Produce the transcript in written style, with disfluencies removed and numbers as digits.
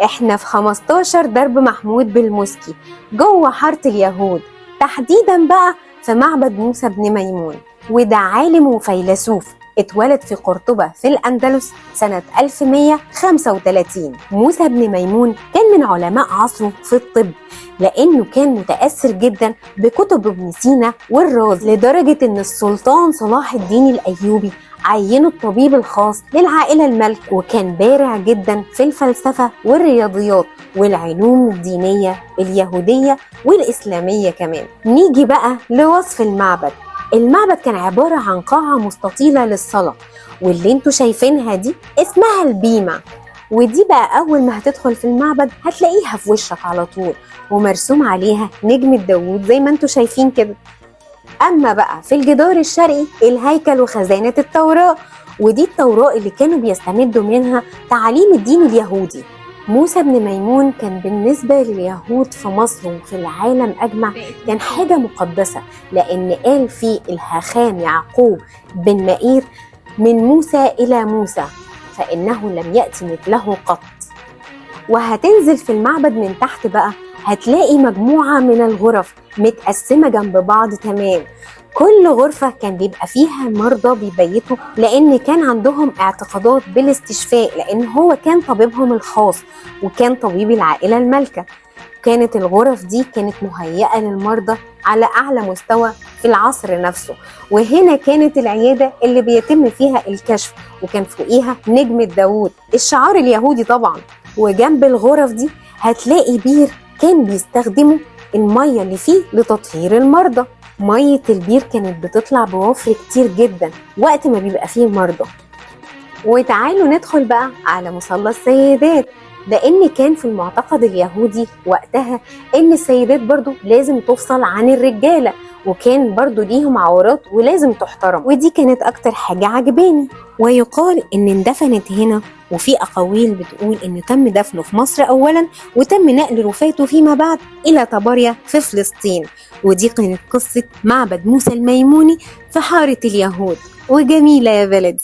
احنا في 15 درب محمود بالمسكي جوه حارة اليهود، تحديدا بقى في معبد موسى بن ميمون. وده عالم وفيلسوف اتولد في قرطبة في الأندلس سنة 1135. موسى بن ميمون كان من علماء عصره في الطب، لأنه كان متأثر جدا بكتب ابن سينا والرازي، لدرجة إن السلطان صلاح الدين الأيوبي عينه الطبيب الخاص للعائلة الملك. وكان بارع جدا في الفلسفة والرياضيات والعلوم الدينية اليهودية والإسلامية كمان. نيجي بقى لوصف المعبد. المعبد كان عبارة عن قاعة مستطيلة للصلاة، واللي انتوا شايفينها دي اسمها البيمة. ودي بقى أول ما هتدخل في المعبد هتلاقيها في وشك على طول، ومرسوم عليها نجمة داوود زي ما انتوا شايفين كده. أما بقى في الجدار الشرقي الهيكل وخزانة التوراة، ودي التوراة اللي كانوا بيستمدوا منها تعاليم الدين اليهودي. موسى بن ميمون كان بالنسبة لليهود في مصر وفي العالم أجمع كان حاجة مقدسة، لأن قال فيه الهخام يعقوب بن مائير: من موسى إلى موسى فإنه لم يأتي مثله قط. وهتنزل في المعبد من تحت بقى هتلاقي مجموعة من الغرف متقسمة جنب بعض تمام. كل غرفة كان بيبقى فيها مرضى بيبيتوا، لأن كان عندهم اعتقادات بالاستشفاء، لأن هو كان طبيبهم الخاص وكان طبيب العائلة المالكة. كانت الغرف دي كانت مهيئة للمرضى على أعلى مستوى في العصر نفسه. وهنا كانت العيادة اللي بيتم فيها الكشف، وكان فوقيها نجمة داوود الشعار اليهودي طبعا. وجنب الغرف دي هتلاقي بير كان بيستخدموا المية اللي فيه لتطهير المرضى. مية البير كانت بتطلع بوفر كتير جدا وقت ما بيبقى فيه مرضى. وتعالوا ندخل بقى على مصلى السيدات، لأن كان في المعتقد اليهودي وقتها إن السيدات برضو لازم تفصل عن الرجالة، وكان برضو ليهم عورات ولازم تحترم. ودي كانت أكتر حاجة عجباني. ويقال إن اندفنت هنا، وفي أقاويل بتقول إن تم دفنه في مصر أولا، وتم نقل رفاته فيما بعد إلى طبريا في فلسطين. ودي كانت قصة معبد موسى الميموني في حارة اليهود. وجميلة يا بلدي.